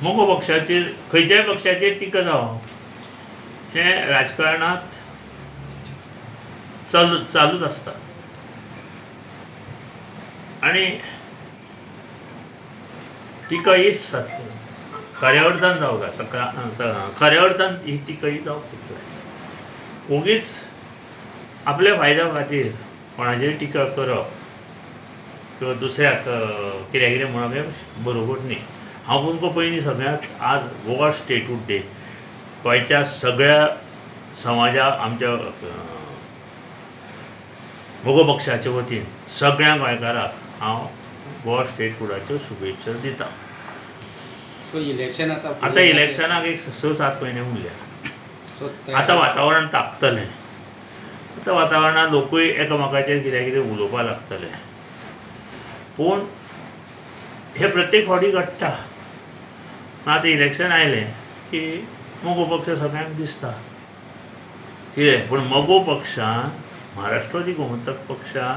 मोगो पक्षाचेर खंयच्याय पक्षाचेर टिका जावप हें राजकारणांत चालूच आसता आनी टिका ही खऱ्या अर्थान जावं खऱ्या अर्थान ही टिका ही जावप जाय. उगीच आपल्या फायद्या खातीर कोणाचेर टिका करप किंवा दुसऱ्याक कितें म्हणप हें बरोबर न्ही. हांव तुमकां पयलीं सगळ्यांत आज गोवा स्टेटहूड डे गोंयच्या सगळ्या समाजाक आमच्या मोगो पक्षाच्या वतीन सगळ्या गोंयकाराक हांव गोवा स्टेटहुडाच्यो शुभेच्छा दिता. सो इलेक्शन आतां इलेक्शनाक एक 6-7 म्हयने उरल्या. आतां वातावरण तापतलें. आतां वातावरणांत लोकूय एकामेकाचेर कितें उलोवपाक लागतले. पूण हे प्रत्येक फावटी घडटा. आतां इलेक्शन आयलें की मोगो पक्ष सगळ्यांक दिसता कितें. पूण मोगो पक्षान महाराष्ट्रवादी गोमंतक पक्षान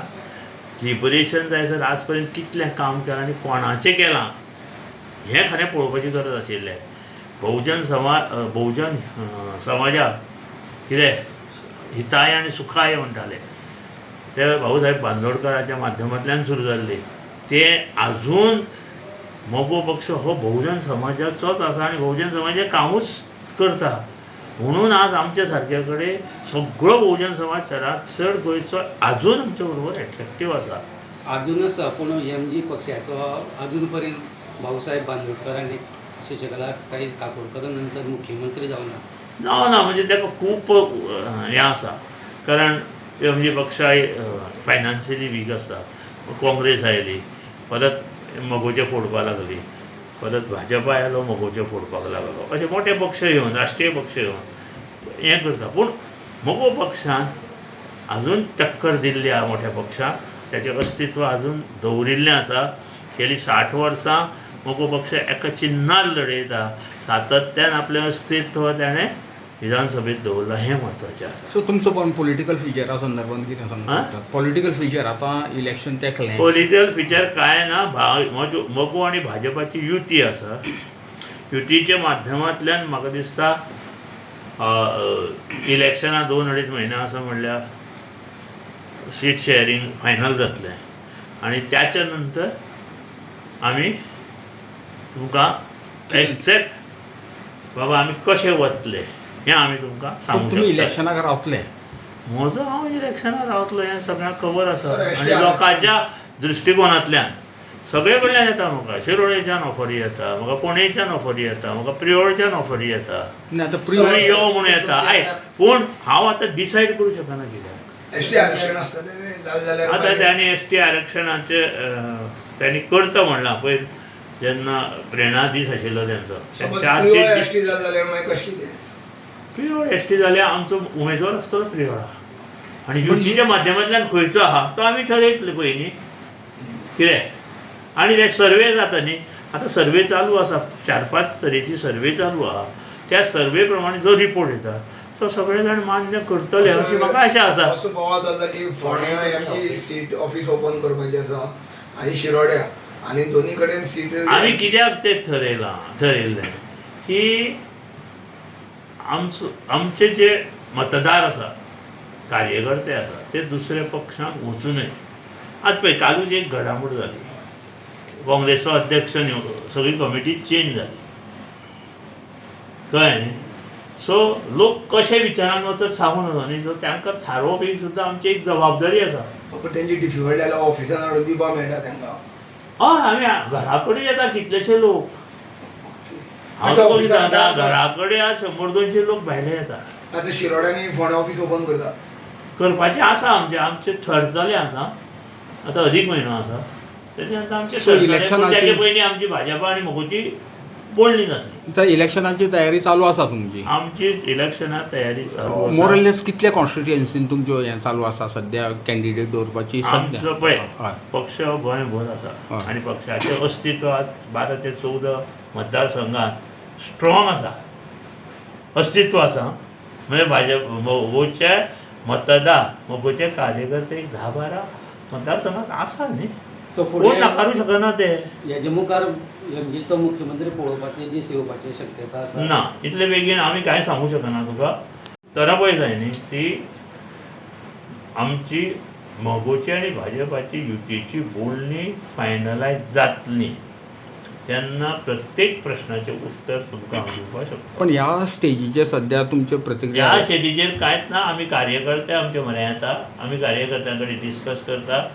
लिबरेशन जायसर आज पर्यंत कितलें काम केलां आनी कोणाचें केलां हें खरें पळोवपाची गरज आशिल्लें. बहुजन समाजाक कितें हिताय आनी सुखाय म्हणटाले ते भाऊसाहेब बांदोडकराच्या माध्यमांतल्यान सुरू जाल्ली ते आजून मोगो पक्ष हो बहुजन समाजाचोच आसा आनी बहुजन समाज कामूच करता. म्हणून आज आमच्या सारक्या कडेन सगळो बहुजन समाज चडांत चड गोंयचो आजून आमचे बरोबर एट्रॅक्टीव आसा. अजून आसा पूण एमजी पक्षाचो अजून पर्यंत भाऊसाहेब बांदोडकर आनी शशिकलाताई काकोडकर नंतर मुख्यमंत्री जावना म्हणजे ताका खूब हें आसा. कारण एमजी पक्षा फायनान्शियली वीक आसा. काँग्रेस आयली परत मोगोचे फोडपाक लागली परत भाजपा आयलो मोगोचे फोडपाक लागलो. अशे मोठे पक्ष येवन राष्ट्रीय पक्ष येवन हें करता. पूण मोगो पक्षान आजून टक्कर दिल्ली आहा मोठ्या पक्षाक. त्याचें अस्तित्व आजून दवरिल्लें आसा. गेलीं 60 वर्सां मोगो पक्ष एका चिन्हार लडयता. सातत्यान आपलें अस्तित्व ताणें विधानसभेत दवरलां हें म्हत्वाचें आसा. सो तुमचो पण पॉलिटिकल फिचरा संदर्भात कितें सांगता. पॉलिटिकल फिचर आतां इलेक्शन तेंकलें. पॉलिटिकल फिचर कांय ना. मोगो आनी भाजपाची युती आसा. युतीच्या माध्यमांतल्यान म्हाका दिसता इलेक्शनां 2-2.5 म्हयने आसा म्हणल्यार सीट शेअरिंग फायनल जातलें आनी त्याच्या नंतर आमी तुमकां एक्झॅक्ट बाबा आमी कशे वतले हें आमी तुमकां सांगूंक तुमी शकता. इलेक्शनाक रावतले. म्हजो हांव इलेक्शनाक रावतलो हें सगळ्यांक खबर आसा आनी लोकांच्या दृश्टिकोनांतल्यान सगळे कडल्यान येता. म्हाका शिरोडेच्यान ऑफरी येता, म्हाका फोंडेच्यान ऑफरी येता, म्हाका प्रियोळच्यान ऑफरी येता. सगळे यो म्हणून येता. पूण हांव आतां डिसायड करूं शकना कित्याक. एसटी आरक्षण आसतलें आतां त्यांनी एसटी आरक्षणाचे त्यांनी करता म्हणलां पळय. जेन्ना प्रेरणा दीस आशिल्लो तेंचो 400 एसटी जाल्यार मागीर कशें कितें प्रियोळ एसटी जाल्यार आमचो उमेदवार आसतलो प्रियोळा आनी युतीच्या माध्यमांतल्यान खंयचो आहा तो आमी ठरयतले पयलीं कितें. आनी ते सर्वे जाता न्ही. आतां सर्वे चालू आसा. 4-5 तरेची सर्वे चालू आहा. त्या सर्वे प्रमाणे जो रिपोर्ट येता तो सगळे जाण मान्य करतले अशी म्हाका आशा आसा. असो बोवाळ जाता की फोंड्या एमची सीट ऑफिस ओपन करपाचें आसा आनी शिरोड्या आनी दोनी कडेन सीट. आमी कित्याक तें ठरयल्लें की आमचे जे मतदार आसा कार्यकर्ते आसा ते दुसऱ्या पक्षांक वचूं नये. आतां पळय कालूच एक घडामोड जाली. काँग्रेसचो अध्यक्ष सगळी कमिटी चेंज जाली कळ्ळें न्ही. सो लोक कशे विचारान वचत सांगून नजो न्ही. सो तांकां थारोवप ही सुद्दां आमची एक जबाबदारी आसा. पण तेंची डिफिकल्ट जाल्यार ऑफिसान हाडून दिवपाक मेळटा तांकां. हय आमी घरा कडेन येता कितलेशे लोक. हांव तुका सांगता घरा कडेन आज 100-200 लोक भायले येता. आतां शिरोड्यांनी फोंड्या ऑफिस ओपन करता करपाचें आसा आमचें ठरतलें आतां. आतां अदीक म्हयनो आसा तेजे आतां आमचें तेजे पयलीं आमची भाजपा आनी मोगोची बोलणी जातली. इलेक्शनाची तयारी चालू आसा तुमची. आमची इलेक्शनां तयारी चालू मोरलेस कितल्या कॉन्स्टिट्युएन्सीन तुमच्यो हें चालू आसा सद्या कॅन्डिडेट दवरपाची. आमचो पळय पक्ष गोंयभर आसा आनी पक्षाचें अस्तित्व आज 12 ते 14 मतदारसंघात स्ट्रॉंग आसा. अस्तित्व आसा. म्हणजे भाजप मोगोचे मतदार मोगोचे कार्यकर्ते 10-12 मतदारसंघात आसा न्ही. सो कोण फुडें नाकारू शकना ते. हेजे मुखार एमजीचो मुख्यमंत्री पळोवपाचे दीस येवपाची शक्यता आसा? ना इतले बेगीन आमी कांय सांगू शकना तुका. तर पळय जाय न्ही ती आमची मोगोची आनी भाजपाची युतीची बोलणी फायनलायज जातली तेन्ना प्रत्येक प्रश्नाचें उत्तर तुमकां हांव दिवपाक शकता. पण ह्या स्टेजीचेर सध्या तुमचे प्रतिक्रिया ह्या शेतीचेर कांयच ना. आमी कार्यकर्ते आमचे म्हऱ्या येता, आमी कार्यकर्त्यां कडेन डिस्कस करता,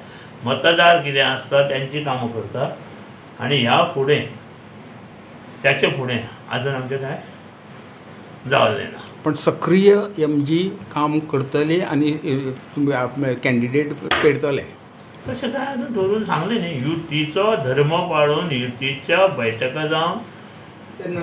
मतदार कितें आसता तेंची कामां करता आनी ह्या फुडें त्याचे फुडें आजून आमचें कांय जावलें ना. पण सक्रिय एमजी काम करतले आणि कॅन्डिडेट पेडतले तशें कांय आजून धरून सांगलें न्ही. युतीचो धर्म पाळून युतीच्या बैठका जावन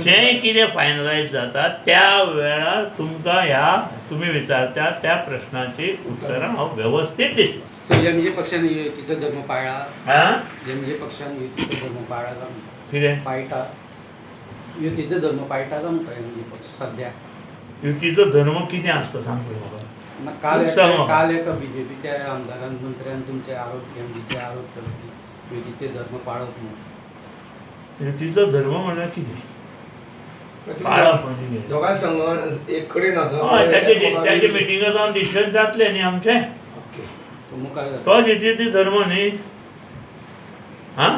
जें कितें फायनलायज जाता त्या वेळार तुमकां ह्या तुमी विचारता त्या प्रश्नाची उतरां हांव वेवस्थीत दितलो. सो एमजी पक्षान युतीचो धर्म पाळ्ळा? आं एमजी पक्षान युतीचो धर्म पाळ्ळा काय म्हणटा? कितें पाळटा युतीचो धर्म पाळटा काय म्हणटा एमजी पक्ष सध्या? युतीचो धर्म कितें आसता सांग पळय म्हाका. काल सांग म्हाका. काल एका बीजेपीच्या आमदारान मंत्र्यान तुमचे आरोप एमजीचे आरोप केले की युतीचे धर्म पाळप म्हणून. युतीचो धर्म म्हळ्यार कितें पाळप म्हणजे कितें? दोगां संघ एक कडेन आसा हय त्याचे मिटिंगा जावन डिसिजन जातलें न्ही आमचें. ओके. तो मुखार जाता. तो युतीचो धर्म न्ही. हां